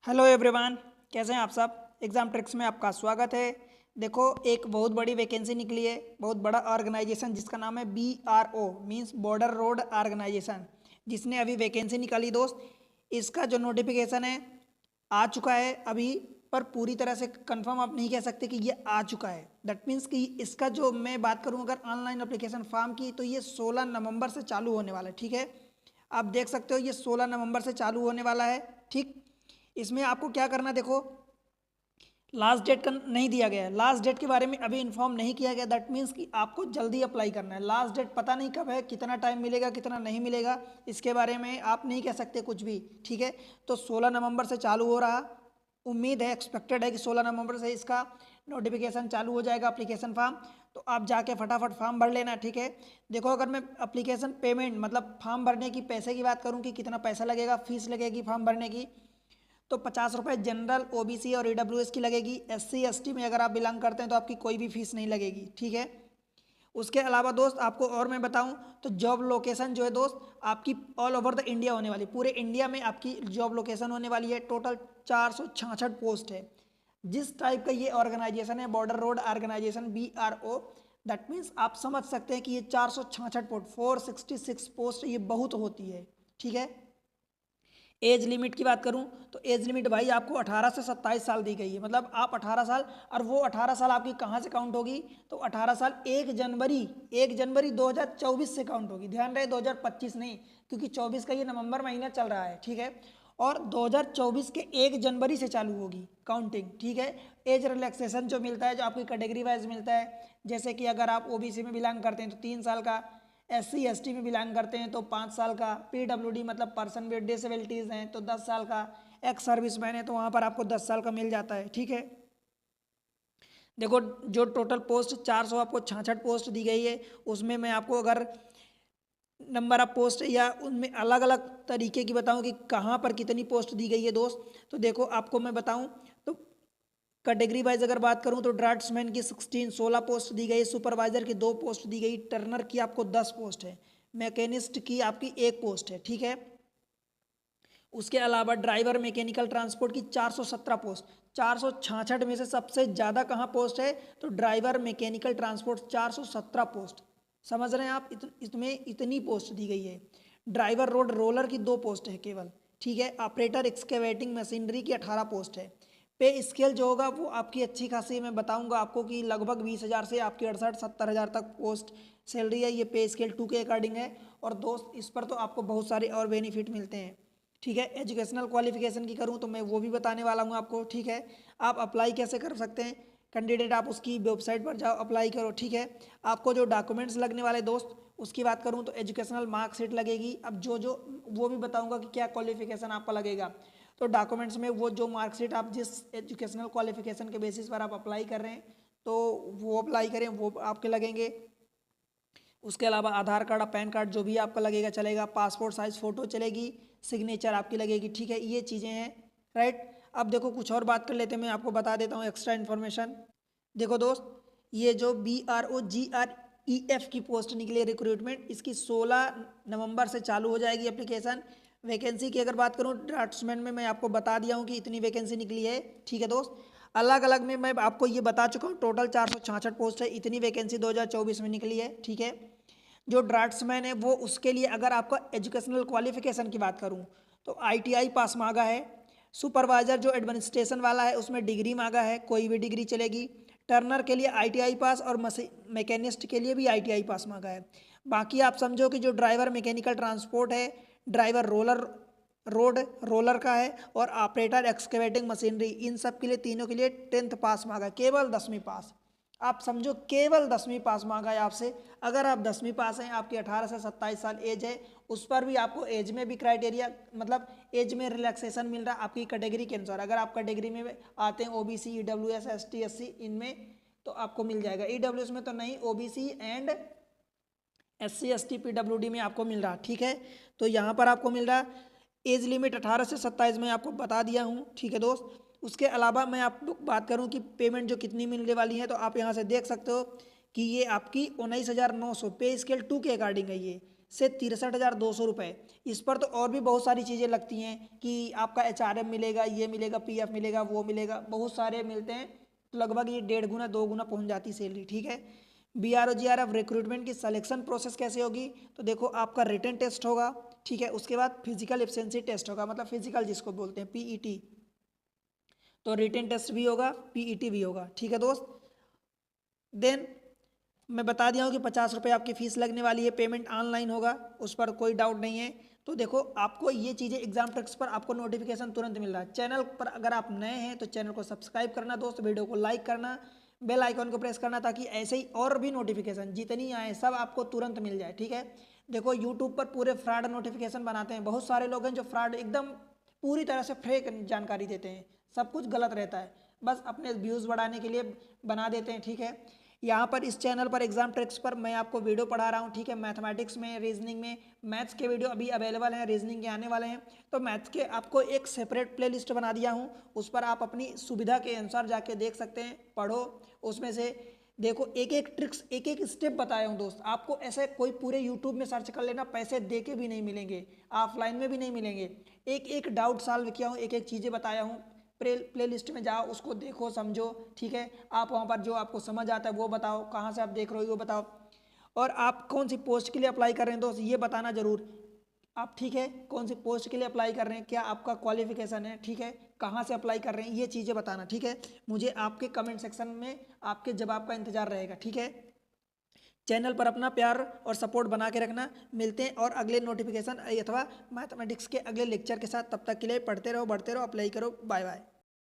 Hello everyone, कैसे हैं आप सब। एग्ज़ाम ट्रिक्स में आपका स्वागत है। देखो, एक बहुत बड़ी वैकेंसी निकली है, बहुत बड़ा ऑर्गेनाइजेशन जिसका नाम है BRO means border road organisation, जिसने अभी वैकेंसी निकाली दोस्त। इसका जो नोटिफिकेशन है आ चुका है अभी, पर पूरी तरह से कंफर्म आप नहीं कह सकते कि ये आ चुका है। दैट मीन्स कि इसका जो मैं बात करूँ अगर ऑनलाइन अप्लीकेशन फॉर्म की, तो ये 16 नवंबर से चालू होने वाला है। ठीक है, आप देख सकते हो ये 16 नवंबर से चालू होने वाला है। ठीक, इसमें आपको क्या करना, देखो लास्ट डेट का नहीं दिया गया है, लास्ट डेट के बारे में अभी इन्फॉर्म नहीं किया गया। दैट मीन्स कि आपको जल्दी अप्लाई करना है। लास्ट डेट पता नहीं कब है, कितना टाइम मिलेगा कितना नहीं मिलेगा, इसके बारे में आप नहीं कह सकते कुछ भी। ठीक है, तो 16 नवंबर से चालू हो रहा, उम्मीद है, एक्सपेक्टेड है कि 16 नवंबर से इसका नोटिफिकेशन चालू हो जाएगा अप्लीकेशन फॉर्म। तो आप जाके फटाफट फॉर्म भर लेना। ठीक है, देखो अगर मैं अप्लीकेशन पेमेंट मतलब फॉर्म भरने की पैसे की बात करूँ कि कितना पैसा लगेगा, फीस लगेगी फॉर्म भरने की, तो 50 रुपये जनरल, OBC और EWS की लगेगी। SC ST में अगर आप बिलोंग करते हैं तो आपकी कोई भी फीस नहीं लगेगी। ठीक है, उसके अलावा दोस्त आपको और मैं बताऊं तो जॉब लोकेशन जो है दोस्त आपकी ऑल ओवर द इंडिया होने वाली, पूरे इंडिया में आपकी जॉब लोकेशन होने वाली है। टोटल 466 पोस्ट है। जिस टाइप का ये ऑर्गेनाइजेशन है border road organisation BRO, that means आप समझ सकते हैं कि ये 466 पोस्ट, 466 पोस्ट ये बहुत होती है। ठीक है, एज लिमिट की बात करूं तो एज लिमिट भाई आपको 18 से 27 साल दी गई है। मतलब आप 18 साल, और वो 18 साल आपकी कहां से काउंट होगी, तो 18 साल 1 जनवरी 2024 से काउंट होगी। ध्यान रहे 2025 नहीं, क्योंकि 24 का ये नवंबर महीना चल रहा है। ठीक है, और 2024 के 1 जनवरी से चालू होगी काउंटिंग। ठीक है, एज रिलैक्सेशन जो मिलता है, जो आपकी कैटेगरी वाइज मिलता है, जैसे कि अगर आप OBC में बिलोंग करते हैं तो 3 साल का, SC ST में बिलोंग करते हैं तो 5 साल का, PWD मतलब पर्सन विद डिसेबिलिटीज़ हैं तो 10 साल का, एक्स सर्विसमैन है तो वहाँ पर आपको 10 साल का मिल जाता है। ठीक है, देखो जो टोटल पोस्ट 400 आपको 66 पोस्ट दी गई है, उसमें मैं आपको अगर नंबर ऑफ पोस्ट या उनमें अलग अलग तरीके की बताऊं कि कहाँ पर कितनी पोस्ट दी गई है दोस्त, तो देखो आपको मैं बताऊं तो कैटेगरी वाइज अगर बात करूं तो ड्राफ्ट्समैन की 16 पोस्ट दी गई, सुपरवाइजर की 2 पोस्ट दी गई, टर्नर की आपको 10 पोस्ट है, मैकेनिस्ट की आपकी 1 पोस्ट है। ठीक है, उसके अलावा ड्राइवर मैकेनिकल ट्रांसपोर्ट की 417 पोस्ट, 466 में से सबसे ज़्यादा कहाँ पोस्ट है, तो ड्राइवर मैकेनिकल ट्रांसपोर्ट 417 पोस्ट। समझ रहे हैं आप, इसमें इतनी पोस्ट दी गई है। ड्राइवर रोड रोलर की 2 पोस्ट है केवल। ठीक है, ऑपरेटर एक्सकेवेटिंग मशीनरी की 18 पोस्ट है। पे स्केल जो होगा वो आपकी अच्छी खासी, मैं बताऊंगा आपको कि लगभग 20,000 से आपकी 68-70,000 तक पोस्ट सैलरी है। ये पे स्केल 2 के अकॉर्डिंग है। और दोस्त इस पर तो आपको बहुत सारे और बेनिफिट मिलते हैं। ठीक है, एजुकेशनल क्वालिफिकेशन की करूं तो मैं वो भी बताने वाला हूं आपको। ठीक है, आप अप्लाई कैसे कर सकते हैं, कैंडिडेट आप उसकी वेबसाइट पर जाओ, अप्लाई करो। ठीक है, आपको जो डॉक्यूमेंट्स लगने वाले दोस्त उसकी बात करूं तो एजुकेशनल मार्कशीट लगेगी। अब जो जो वो भी बताऊंगा कि क्या क्वालिफिकेशन आपका लगेगा। तो डॉक्यूमेंट्स में वो जो मार्कशीट आप जिस एजुकेशनल क्वालिफिकेशन के बेसिस पर आप अप्लाई कर रहे हैं तो वो अप्लाई करें, वो आपके लगेंगे। उसके अलावा आधार कार्ड और पैन कार्ड जो भी आपका लगेगा चलेगा, पासपोर्ट साइज फ़ोटो चलेगी, सिग्नेचर आपकी लगेगी। ठीक है, ये चीज़ें हैं। राइट, अब देखो कुछ और बात कर लेते हैं, मैं आपको बता देता हूँ एक्स्ट्रा इन्फॉर्मेशन। देखो दोस्त, ये जो BRO GREF की पोस्ट निकली है रिक्रूटमेंट, इसकी 16 नवंबर से चालू हो जाएगी एप्लीकेशन। वैकेंसी की अगर बात करूँ ड्राफ्ट्समैन में मैं आपको बता दिया हूँ कि इतनी वैकेंसी निकली है। ठीक है दोस्त, अलग अलग में मैं आपको ये बता चुका हूँ, टोटल 466 पोस्ट है, इतनी वैकेंसी 2024 में निकली है। ठीक है, जो ड्राफ्ट्समैन है वो उसके लिए अगर आपका एजुकेशनल क्वालिफिकेशन की बात करूं तो ITI पास मांगा है। सुपरवाइजर जो एडमिनिस्ट्रेशन वाला है उसमें डिग्री मांगा है, कोई भी डिग्री चलेगी। टर्नर के लिए ITI पास और मैकेनिस्ट के लिए भी ITI पास मांगा है। बाकी आप समझो कि जो ड्राइवर मैकेनिकल ट्रांसपोर्ट है, ड्राइवर रोड रोलर का है, और ऑपरेटर एक्सकेवेटिंग मशीनरी, इन सब के लिए तीनों के लिए 10th पास मांगा, केवल 10वीं पास। आप समझो केवल 10वीं पास मांगा है आपसे। अगर आप 10वीं पास हैं, आपकी 18 से 27 साल एज है, उस पर भी आपको एज में भी क्राइटेरिया मतलब एज में रिलैक्सेशन मिल रहा है आपकी कैटेगरी के अनुसार। अगर आप कैटेगरी में आते हैं OBC EWS ST SC इनमें तो आपको मिल जाएगा। EWS में तो नहीं, OBC and SC ST PWD में आपको मिल रहा। ठीक है, तो यहाँ पर आपको मिल रहा एज लिमिट 18 से 27 में आपको बता दिया हूँ। ठीक है दोस्त, उसके अलावा मैं आप बात करूँ कि पेमेंट जो कितनी मिलने वाली है तो आप यहाँ से देख सकते हो कि ये आपकी 19,900 पे स्केल 2 के अकॉर्डिंग है। ये से 63,200 रुपये। इस पर तो और भी बहुत सारी चीज़ें लगती हैं कि आपका HRM मिलेगा, ये मिलेगा, PF मिलेगा, वो मिलेगा, बहुत सारे मिलते हैं। तो लगभग ये 1.5 गुना 2 गुना पहुंच जाती सैलरी, ठीक है। BRO GRF रिक्रूटमेंट की सिलेक्शन प्रोसेस कैसे होगी, तो देखो आपका रिटन टेस्ट होगा, ठीक है। उसके बाद फिजिकल एफिशिएंसी टेस्ट होगा, मतलब फिजिकल जिसको बोलते हैं PET। तो रिटन टेस्ट भी होगा, PET भी होगा, ठीक है दोस्त। देन मैं बता दिया हूँ कि 50 रुपये आपकी फ़ीस लगने वाली है, पेमेंट ऑनलाइन होगा, उस पर कोई डाउट नहीं है। तो देखो आपको ये चीज़ें एग्जाम ट्रिक्स पर आपको नोटिफिकेशन तुरंत मिल रहा है। चैनल पर अगर आप नए हैं तो चैनल को सब्सक्राइब करना दोस्त, वीडियो को लाइक करना, बेल आइकॉन को प्रेस करना, ताकि ऐसे ही और भी नोटिफिकेशन जितनी आए सब आपको तुरंत मिल जाए, ठीक है। देखो यूट्यूब पर पूरे फ्रॉड नोटिफिकेशन बनाते हैं, बहुत सारे लोग हैं जो फ्रॉड एकदम पूरी तरह से फेक जानकारी देते हैं, सब कुछ गलत रहता है, बस अपने व्यूज़ बढ़ाने के लिए बना देते हैं, ठीक है। यहाँ पर इस चैनल पर एग्जाम ट्रिक्स पर मैं आपको वीडियो पढ़ा रहा हूँ, ठीक है। मैथमेटिक्स में, रीजनिंग में, मैथ्स के वीडियो अभी अवेलेबल हैं, रीजनिंग के आने वाले हैं। तो मैथ्स के आपको एक सेपरेट प्लेलिस्ट बना दिया हूँ, उस पर आप अपनी सुविधा के अनुसार जाके देख सकते हैं, पढ़ो उसमें से। देखो एक एक ट्रिक्स, एक एक स्टेप बताया हूँ दोस्त, आपको ऐसे कोई पूरे यूट्यूब में सर्च कर लेना, पैसे दे के भी नहीं मिलेंगे, ऑफलाइन में भी नहीं मिलेंगे। एक एक डाउट सॉल्व किया हूँ, एक एक चीज़ें बताया हूँ। प्ले लिस्ट में जाओ, उसको देखो, समझो, ठीक है। आप वहाँ पर जो आपको समझ आता है वो बताओ, कहाँ से आप देख रहे हो वो बताओ, और आप कौन सी पोस्ट के लिए अप्लाई कर रहे हैं दोस्त ये बताना जरूर आप, ठीक है। कौन सी पोस्ट के लिए अप्लाई कर रहे हैं, क्या आपका क्वालिफिकेशन है, ठीक है, कहाँ से अप्लाई कर रहे हैं, ये चीज़ें बताना, ठीक है। मुझे आपके कमेंट सेक्शन में आपके जवाब का इंतजार रहेगा, ठीक है। चैनल पर अपना प्यार और सपोर्ट बना के रखना। मिलते हैं और अगले नोटिफिकेशन अथवा मैथमेटिक्स के अगले लेक्चर के साथ, तब तक के लिए पढ़ते रहो, बढ़ते रहो, अप्लाई करो, बाय बाय।